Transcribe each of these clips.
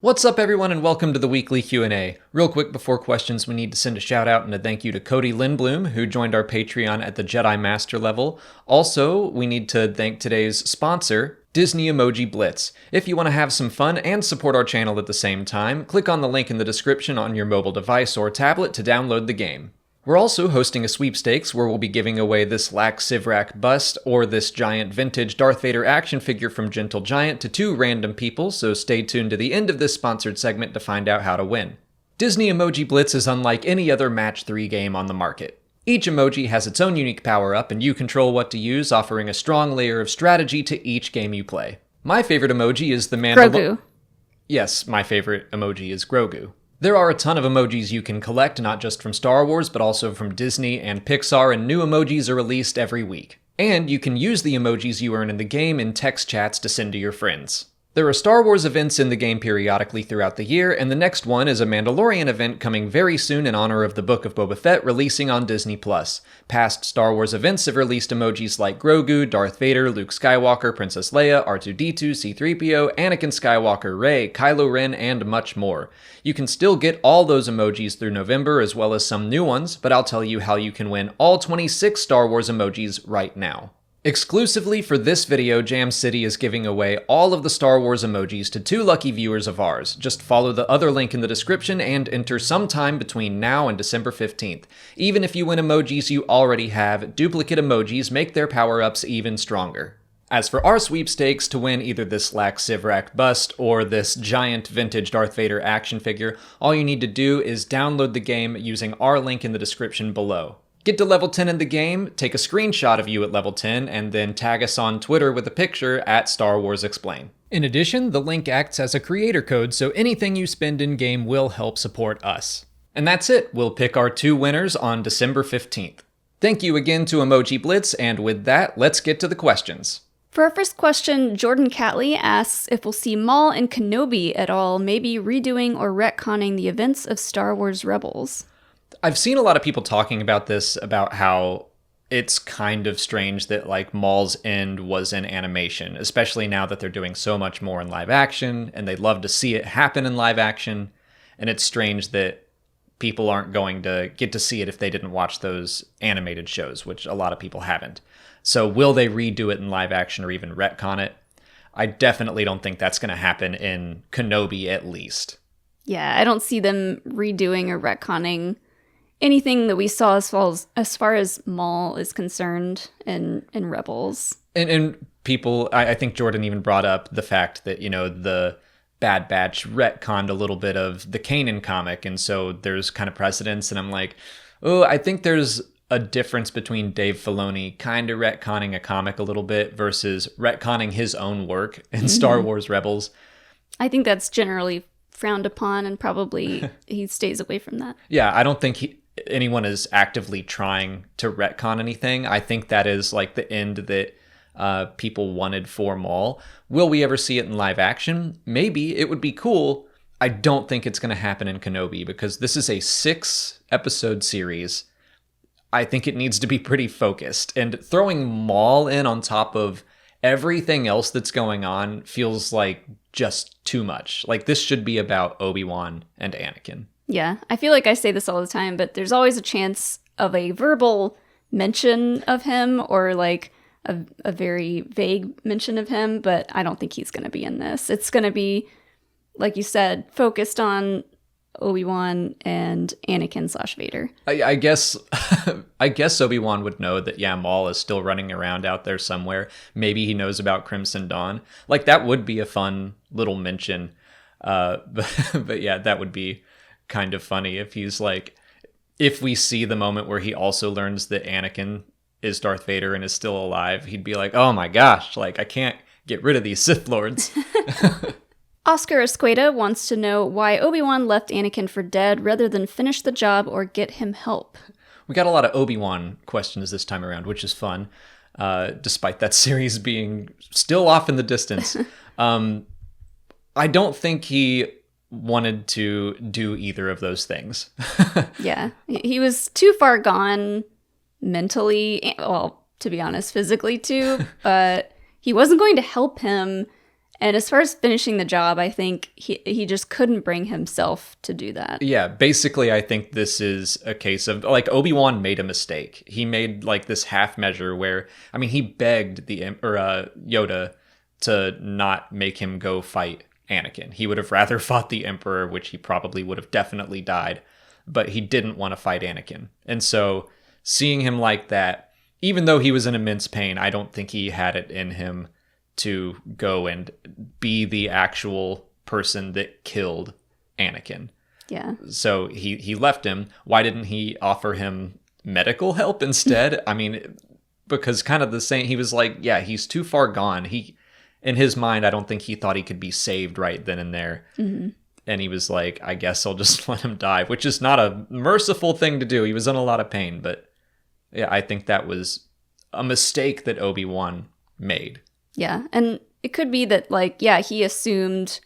What's up, everyone, and welcome to the weekly Q&A. Real quick before questions, we need to send a shout out and a thank you to Cody Lindblom, who joined our Patreon at the Jedi Master level. Also, we need to thank today's sponsor, Disney Emoji Blitz. If you want to have some fun and support our channel at the same time, click on the link in the description on your mobile device or tablet to download the game. We're also hosting a sweepstakes where we'll be giving away this Lax Sivrak bust or this giant vintage Darth Vader action figure from Gentle Giant to 2 random people, so stay tuned to the end of this sponsored segment to find out how to win. Disney Emoji Blitz is unlike any other Match 3 game on the market. Each emoji has its own unique power-up, and you control what to use, offering a strong layer of strategy to each game you play. My favorite emoji is the Grogu. Yes, my favorite emoji is Grogu. There are a ton of emojis you can collect, not just from Star Wars, but also from Disney and Pixar, and new emojis are released every week. And you can use the emojis you earn in the game in text chats to send to your friends. There are Star Wars events in the game periodically throughout the year, and the next one is a Mandalorian event coming very soon in honor of the Book of Boba Fett releasing on Disney+. Past Star Wars events have released emojis like Grogu, Darth Vader, Luke Skywalker, Princess Leia, R2-D2, C-3PO, Anakin Skywalker, Rey, Kylo Ren, and much more. You can still get all those emojis through November as well as some new ones, but I'll tell you how you can win all 26 Star Wars emojis right now. Exclusively for this video, Jam City is giving away all of the Star Wars emojis to 2 lucky viewers of ours. Just follow the other link in the description and enter sometime between now and December 15th. Even if you win emojis you already have, duplicate emojis make their power-ups even stronger. As for our sweepstakes, to win either this Lax Sivrak bust or this giant vintage Darth Vader action figure, all you need to do is download the game using our link in the description below. Get to level 10 in the game, take a screenshot of you at level 10, and then tag us on Twitter with a picture at Star Wars Explain. In addition, the link acts as a creator code, so anything you spend in-game will help support us. And that's it. We'll pick our 2 winners on December 15th. Thank you again to Emoji Blitz, and with that, let's get to the questions. For our first question, Jordan Catley asks if we'll see Maul and Kenobi at all, maybe redoing or retconning the events of Star Wars Rebels. I've seen a lot of people talking about this, about how it's kind of strange that like Maul's end was in animation, especially now that they're doing so much more in live action, and they'd love to see it happen in live action, and it's strange that people aren't going to get to see it if they didn't watch those animated shows, which a lot of people haven't. So will they redo it in live action or even retcon it? I definitely don't think that's going to happen in Kenobi, at least. Yeah, I don't see them redoing or retconning anything that we saw as far as Maul is concerned in Rebels. And people, I think Jordan even brought up the fact that, you know, the Bad Batch retconned a little bit of the Kanan comic, and so there's kind of precedence, and I'm like, oh, I think there's a difference between Dave Filoni kind of retconning a comic a little bit versus retconning his own work in Star Wars Rebels. I think that's generally frowned upon, and probably he stays away from that. Yeah, I don't think anyone is actively trying to retcon anything. I think that is like the end that people wanted for Maul. Will we ever see it in live action? Maybe. It would be cool. I don't think it's going to happen in Kenobi because this is a 6-episode series. I think it needs to be pretty focused. And throwing Maul in on top of everything else that's going on feels like just too much. Like, this should be about Obi-Wan and Anakin. Yeah, I feel like I say this all the time, but there's always a chance of a verbal mention of him or like a very vague mention of him, but I don't think he's going to be in this. It's going to be, like you said, focused on Obi-Wan and Anakin/Vader. I guess I guess Obi-Wan would know that, yeah, Maul is still running around out there somewhere. Maybe he knows about Crimson Dawn. Like, that would be a fun little mention. But yeah, that would be kind of funny if he's like, if we see the moment where he also learns that Anakin is Darth Vader and is still alive, he'd be like, oh my gosh, like, I can't get rid of these Sith Lords. Oscar Esqueda wants to know why Obi-Wan left Anakin for dead rather than finish the job or get him help. We got a lot of Obi-Wan questions this time around, which is fun, despite that series being still off in the distance. I don't think he wanted to do either of those things. Yeah, he was too far gone mentally, well, to be honest, physically too, but he wasn't going to help him And as far as finishing the job, I think he just couldn't bring himself to do that. Yeah, basically, I think this is a case of, like, Obi-Wan made a mistake. He made, like, this half measure where, I mean, he begged Yoda to not make him go fight Anakin. He would have rather fought the Emperor, which he probably would have definitely died, but he didn't want to fight Anakin. And so seeing him like that, even though he was in immense pain, I don't think he had it in him to go and be the actual person that killed Anakin. Yeah. So he left him. Why didn't he offer him medical help instead? I mean, because kind of the same, he was like, yeah, he's too far gone. In his mind, I don't think he thought he could be saved right then and there. Mm-hmm. And he was like, I guess I'll just let him die, which is not a merciful thing to do. He was in a lot of pain, but yeah, I think that was a mistake that Obi-Wan made. Yeah, and it could be that, like, yeah, he assumed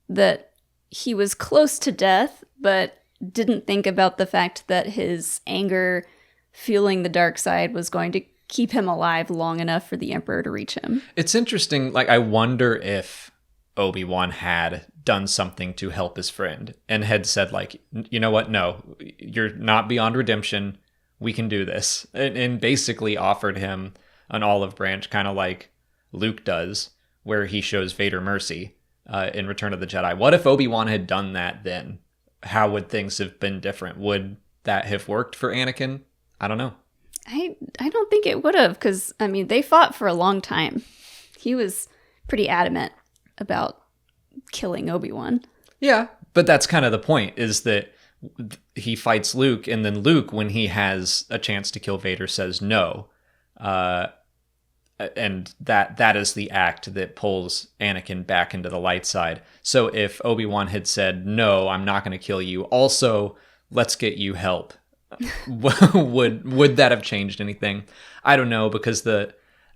that he was close to death, but didn't think about the fact that his anger, fueling the dark side, was going to keep him alive long enough for the Emperor to reach him. It's interesting, like, I wonder if Obi-Wan had done something to help his friend and had said, like, you know what, no, you're not beyond redemption, we can do this, and basically offered him an olive branch, kind of like Luke does, where he shows Vader mercy in Return of the Jedi. What if Obi-Wan had done that then? How would things have been different? Would that have worked for Anakin? I don't know. I don't think it would have, because, I mean, they fought for a long time. He was pretty adamant about killing Obi-Wan. Yeah, but that's kind of the point, is that he fights Luke, and then Luke, when he has a chance to kill Vader, says no. And that is the act that pulls Anakin back into the light side. So if Obi-Wan had said, no, I'm not going to kill you, also, let's get you help, would that have changed anything? I don't know, because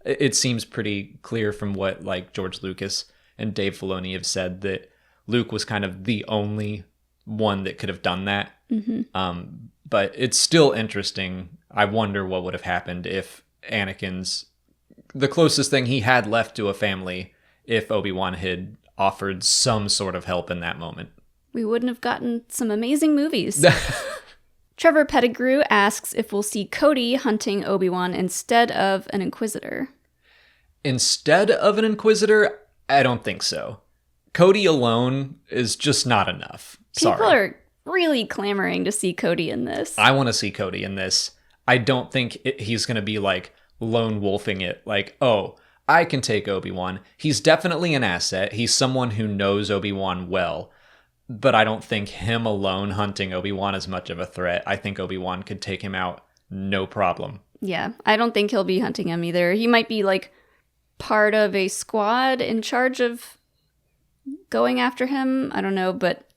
it seems pretty clear from what, like, George Lucas and Dave Filoni have said, that Luke was kind of the only one that could have done that. Mm-hmm. But it's still interesting. I wonder what would have happened if Anakin's the closest thing he had left to a family, if Obi-Wan had offered some sort of help in that moment. We wouldn't have gotten some amazing movies. Trevor Pettigrew asks if we'll see Cody hunting Obi-Wan instead of an Inquisitor. Instead of an Inquisitor? I don't think so. Cody alone is just not enough. People are really clamoring to see Cody in this. I want to see Cody in this. I don't think he's going to be, like, lone wolfing it. Like, oh, I can take Obi-Wan. He's definitely an asset. He's someone who knows Obi-Wan well. But I don't think him alone hunting Obi-Wan is much of a threat. I think Obi-Wan could take him out no problem. Yeah, I don't think he'll be hunting him either. He might be, like, part of a squad in charge of going after him. I don't know, but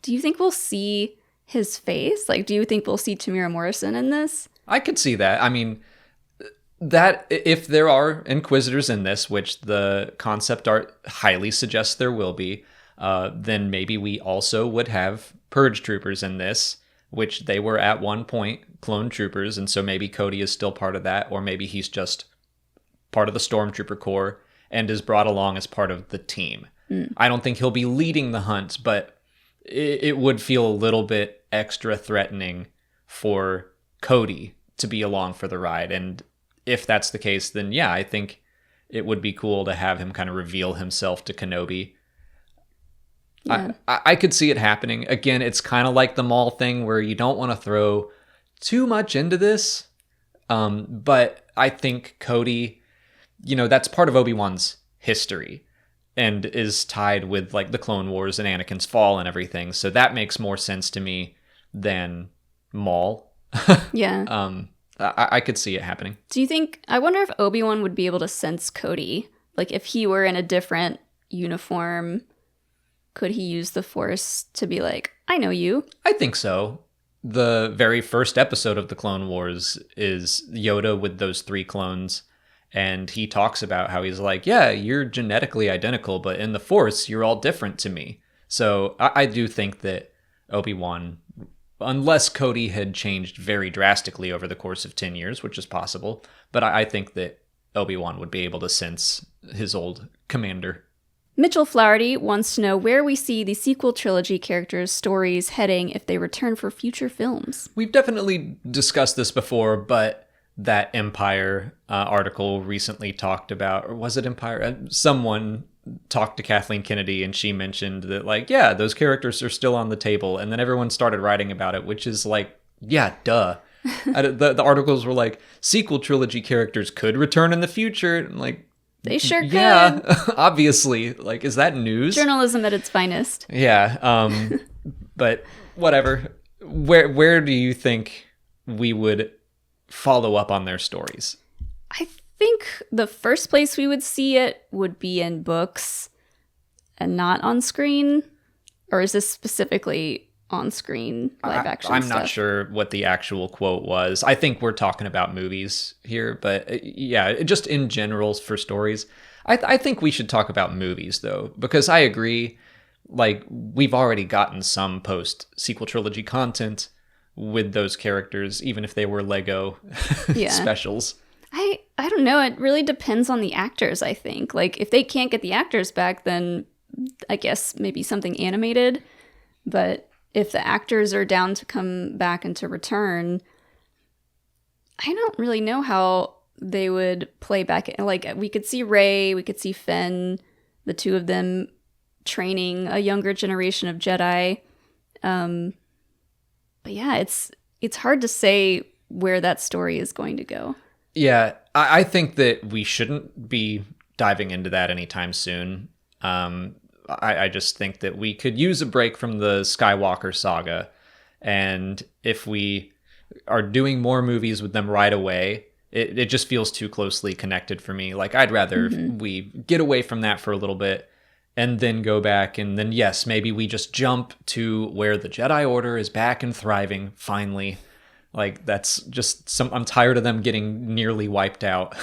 do you think we'll see his face? Like, do you think we'll see Tamira Morrison in this? I could see that. I mean, that if there are Inquisitors in this, which the concept art highly suggests there will be, then maybe we also would have Purge Troopers in this, which they were at one point clone troopers, and so maybe Cody is still part of that, or maybe he's just part of the Stormtrooper Corps and is brought along as part of the team. I don't think he'll be leading the hunt, but it would feel a little bit extra threatening for Cody to be along for the ride. And if that's the case, then yeah, I think it would be cool to have him kind of reveal himself to Kenobi. Yeah. I could see it happening. Again, it's kind of like the Maul thing where you don't want to throw too much into this. But I think Cody, that's part of Obi-Wan's history and is tied with, like, the Clone Wars and Anakin's fall and everything. So that makes more sense to me than Maul. Yeah. I could see it happening. I wonder if Obi-Wan would be able to sense Cody? Like, if he were in a different uniform, could he use the Force to be like, I know you? I think so. The very first episode of the Clone Wars is Yoda with those 3 clones. And he talks about how he's like, yeah, you're genetically identical, but in the Force, you're all different to me. So I do think that Obi-Wan, unless Cody had changed very drastically over the course of 10 years, which is possible, but I think that Obi-Wan would be able to sense his old commander. Mitchell Flaherty wants to know where we see the sequel trilogy characters' stories heading if they return for future films. We've definitely discussed this before, but that Empire article recently talked about, or was it Empire? Someone talked to Kathleen Kennedy and she mentioned that, like, yeah, those characters are still on the table. And then everyone started writing about it, which is like, yeah, duh. The articles were like, sequel trilogy characters could return in the future. And like, They sure could. yeah, obviously. Like, is that news? Journalism at its finest. Yeah. But whatever. Where do you think we would follow up on their stories? I think the first place we would see it would be in books and not on screen. Or is this specifically on screen live action I'm stuff? not sure what the actual quote was. I think we're talking about movies here, but yeah, just in general for stories. I think we should talk about movies though, because I agree, like, we've already gotten some post sequel trilogy content with those characters, even if they were Lego specials. I don't know. It really depends on the actors, I think. Like, if they can't get the actors back, then I guess maybe something animated. But if the actors are down to come back and to return, I don't really know how they would play back. Like, we could see Rey, we could see Finn, the two of them training a younger generation of Jedi. But yeah, it's hard to say where that story is going to go. Yeah, I think that we shouldn't be diving into that anytime soon. I just think that we could use a break from the Skywalker saga. And if we are doing more movies with them right away, it just feels too closely connected for me. Like, I'd rather we get away from that for a little bit and then go back. And then, yes, maybe we just jump to where the Jedi Order is back and thriving, finally. Like, that's just I'm tired of them getting nearly wiped out.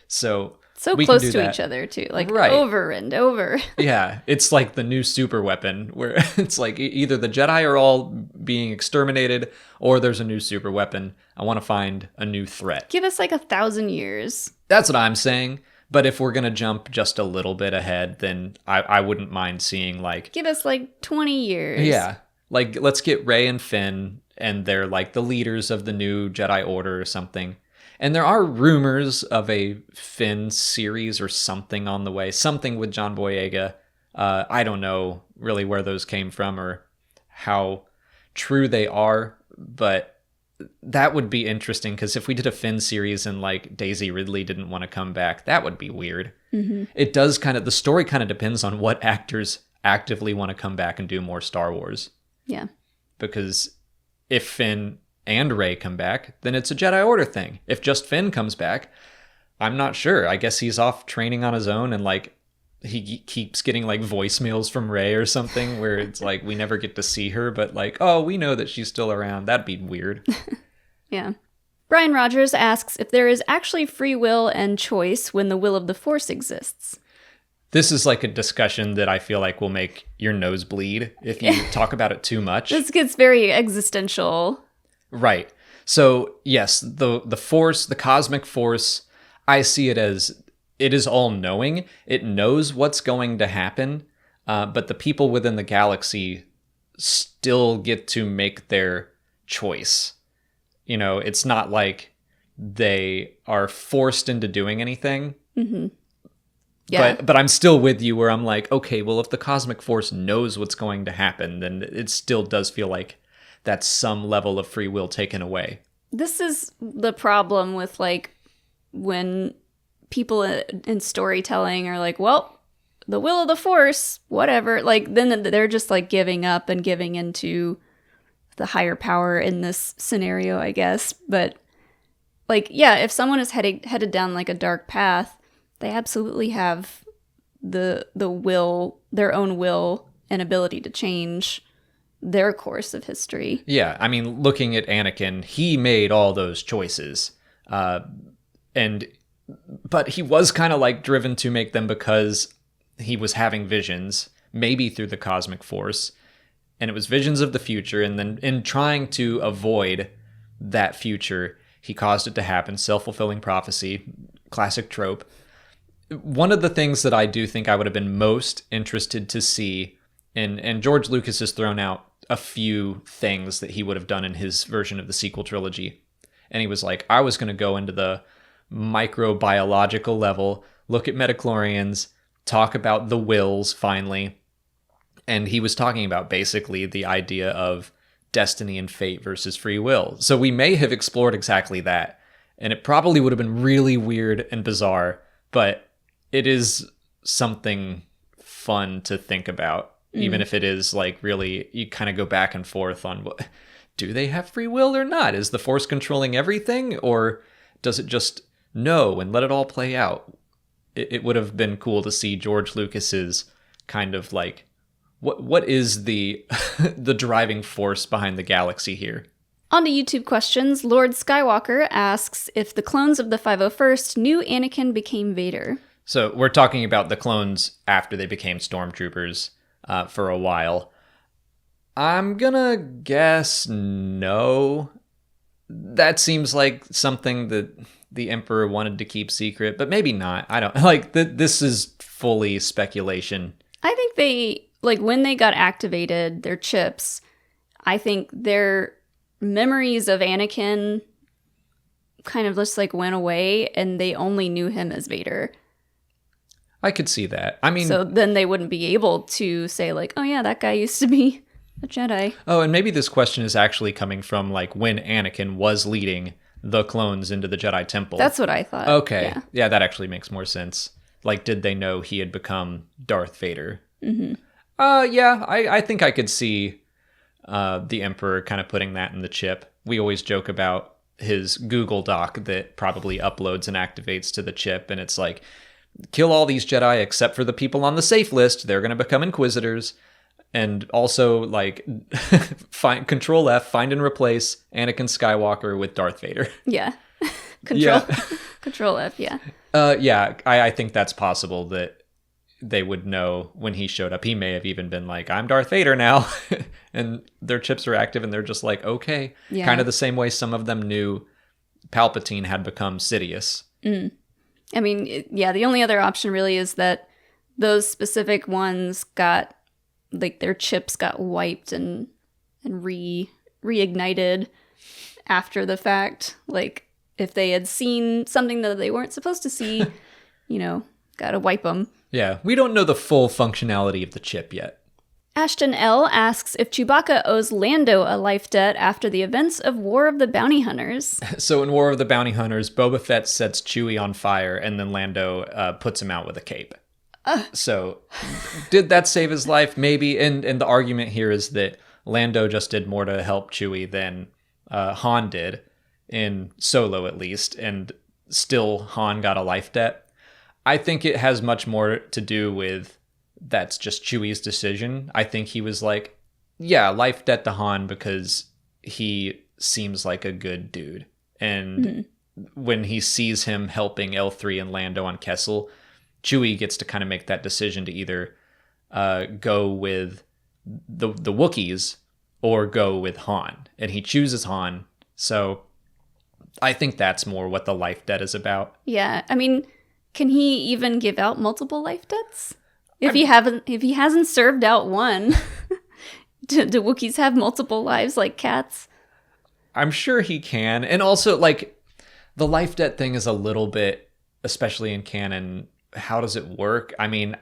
So we close can do to that. each other too, like Right. over and over. Yeah, it's like the new super weapon where it's like either the Jedi are all being exterminated or there's a new super weapon. I want to find a new threat. Give us like 1,000 years. That's what I'm saying. But if we're going to jump just a little bit ahead, then I wouldn't mind seeing, like... Give us like 20 years. Yeah. Like, let's get Rey and Finn, and they're like the leaders of the new Jedi Order or something. And there are rumors of a Finn series or something on the way. Something with John Boyega. I don't know really where those came from or how true they are, but that would be interesting, because if we did a Finn series and like Daisy Ridley didn't want to come back, that would be weird. Mm-hmm. It does the story kind of depends on what actors actively want to come back and do more Star Wars. Yeah. Because if Finn and Rey come back, then it's a Jedi Order thing. If just Finn comes back, I'm not sure. I guess he's off training on his own, and like he keeps getting like voicemails from Rey or something where it's like we never get to see her, but like, oh, we know that she's still around. That'd be weird. Yeah. Brian Rogers asks if there is actually free will and choice when the will of the Force exists. This is like a discussion that I feel like will make your nose bleed if you talk about it too much. This gets very existential. Right. So, yes, the Force, the cosmic Force, I see it as it is all-knowing. It knows what's going to happen, but the people within the galaxy still get to make their choice. You know, it's not like they are forced into doing anything. Mm-hmm. Yeah. But I'm still with you where I'm like, okay, well, if the cosmic Force knows what's going to happen, then it still does feel like that's some level of free will taken away. This is the problem with, like, when people in storytelling are like, well, the will of the Force, whatever. Like, then they're just, like, giving up and giving into the higher power in this scenario, I guess. But, like, yeah, if someone is headed down, like, a dark path, they absolutely have the will, their own will and ability to change their course of history. Yeah, I mean, looking at Anakin, he made all those choices. But he was kind of like driven to make them because he was having visions, maybe through the cosmic Force. And it was visions of the future. And then in trying to avoid that future, he caused it to happen. Self-fulfilling prophecy, classic trope. one of the things that I do think I would have been most interested to see, and George Lucas has thrown out a few things that he would have done in his version of the sequel trilogy. And he was like, I was going to go into the microbiological level, look at midichlorians, talk about the wills finally. And he was talking about basically the idea of destiny and fate versus free will. So we may have explored exactly that. And it probably would have been really weird and bizarre, but it is something fun to think about. Even if it is like really, you kind of go back and forth on what, do they have free will or not? Is the Force controlling everything, or does it just know and let it all play out? It would have been cool to see George Lucas's kind of like, what is the the driving force behind the galaxy here? On to YouTube questions. Lord Skywalker asks if the clones of the 501st knew Anakin became Vader. So we're talking about the clones after they became stormtroopers. For a while. I'm gonna guess no. That seems like something that the Emperor wanted to keep secret, but maybe not. I don't like this is fully speculation. I think they, like, when they got activated, their chips, I think their memories of Anakin kind of just like went away and they only knew him as Vader. I could see that. I mean, so then they wouldn't be able to say like, oh yeah, that guy used to be a Jedi. Oh, and maybe this question is actually coming from like when Anakin was leading the clones into the Jedi Temple. That's what I thought. Okay. Yeah, that actually makes more sense. Like, did they know he had become Darth Vader? Mm-hmm. Yeah, I think I could see the Emperor kind of putting that in the chip. We always joke about his Google Doc that probably uploads and activates to the chip, and it's like, kill all these Jedi except for the people on the safe list. They're going to become Inquisitors. And also, like, find Control F, find and replace Anakin Skywalker with Darth Vader. Yeah. Control F, yeah. Yeah, I think that's possible that they would know when he showed up. He may have even been like, I'm Darth Vader now. And their chips are active and they're just like, okay. Yeah. Kind of the same way some of them knew Palpatine had become Sidious. Mm. I mean, yeah, the only other option really is that those specific ones got, like, their chips got wiped and reignited after the fact. Like, if they had seen something that they weren't supposed to see, you know, gotta wipe them. Yeah, we don't know the full functionality of the chip yet. Ashton L. asks if Chewbacca owes Lando a life debt after the events of War of the Bounty Hunters. So in War of the Bounty Hunters, Boba Fett sets Chewie on fire, and then Lando puts him out with a cape. So did that save his life? Maybe. And the argument here is that Lando just did more to help Chewie than Han did, in Solo at least, and still Han got a life debt. I think it has much more to do with that's just Chewie's decision. I think he was like, yeah, life debt to Han because he seems like a good dude. And when he sees him helping L3 and Lando on Kessel, Chewie gets to kind of make that decision to either go with the Wookiees or go with Han. And he chooses Han. So I think that's more what the life debt is about. Yeah. I mean, can he even give out multiple life debts? If he hasn't served out one, do Wookiees have multiple lives like cats? I'm sure he can. And also, like, the life debt thing is a little bit, especially in canon, how does it work? I mean,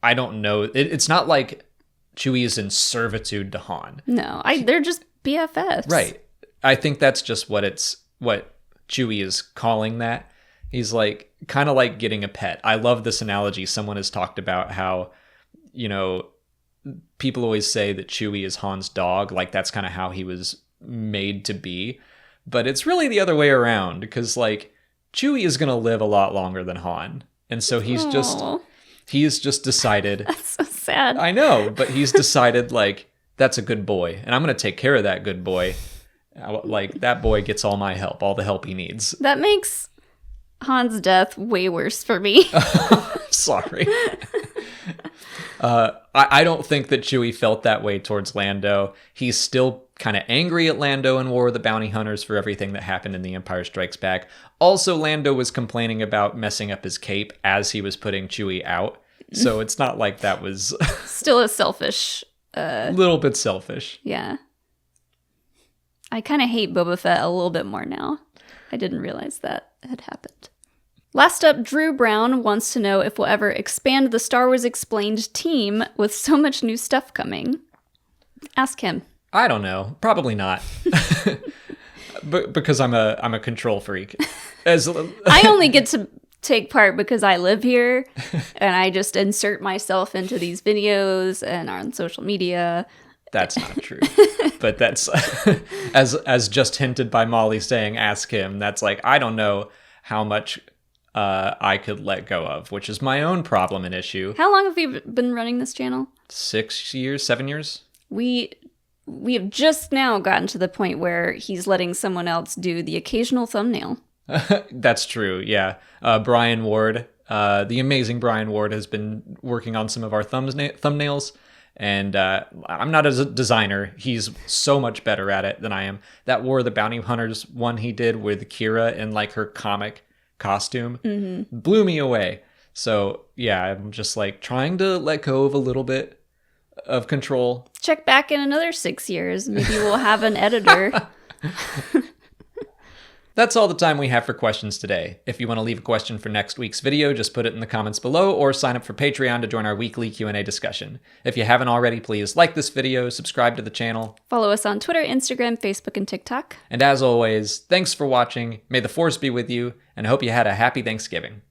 I don't know. It's not like Chewie is in servitude to Han. No, they're just BFFs. Right. I think that's just what Chewie is calling that. He's like, kind of like getting a pet. I love this analogy. Someone has talked about how, you know, people always say that Chewie is Han's dog. Like, that's kind of how he was made to be. But it's really the other way around, because, like, Chewie is going to live a lot longer than Han. And so he has just decided. That's so sad. I know, but he's decided, like, that's a good boy. And I'm going to take care of that good boy. Like, that boy gets all my help, all the help he needs. That makes Han's death way worse for me. Sorry. I don't think that Chewie felt that way towards Lando. He's still kind of angry at Lando and War of the Bounty Hunters for everything that happened in The Empire Strikes Back. Also, Lando was complaining about messing up his cape as he was putting Chewie out. So it's not like that was... Still a selfish... A little bit selfish. Yeah. I kind of hate Boba Fett a little bit more now. I didn't realize that had happened. Last up, Drew Brown wants to know if we'll ever expand the Star Wars Explained team with so much new stuff coming. Ask him. I don't know. Probably not. Because I'm a control freak. I only get to take part because I live here, and I just insert myself into these videos and on social media. That's not true. But that's, as just hinted by Molly saying, ask him, that's like, I don't know how much I could let go of, which is my own problem and issue. How long have you been running this channel? 6 years, 7 years? We have just now gotten to the point where he's letting someone else do the occasional thumbnail. That's true, yeah. Brian Ward, the amazing Brian Ward, has been working on some of our thumbnails, and I'm not a designer. He's so much better at it than I am. That War of the Bounty Hunters one he did with Kira in like her comic costume blew me away. So yeah, I'm just like trying to let go of a little bit of control. Check back in another 6 years. Maybe we'll have an editor. That's all the time we have for questions today. If you want to leave a question for next week's video, just put it in the comments below or sign up for Patreon to join our weekly Q&A discussion. If you haven't already, please like this video, subscribe to the channel. Follow us on Twitter, Instagram, Facebook, and TikTok. And as always, thanks for watching. May the Force be with you, and I hope you had a happy Thanksgiving.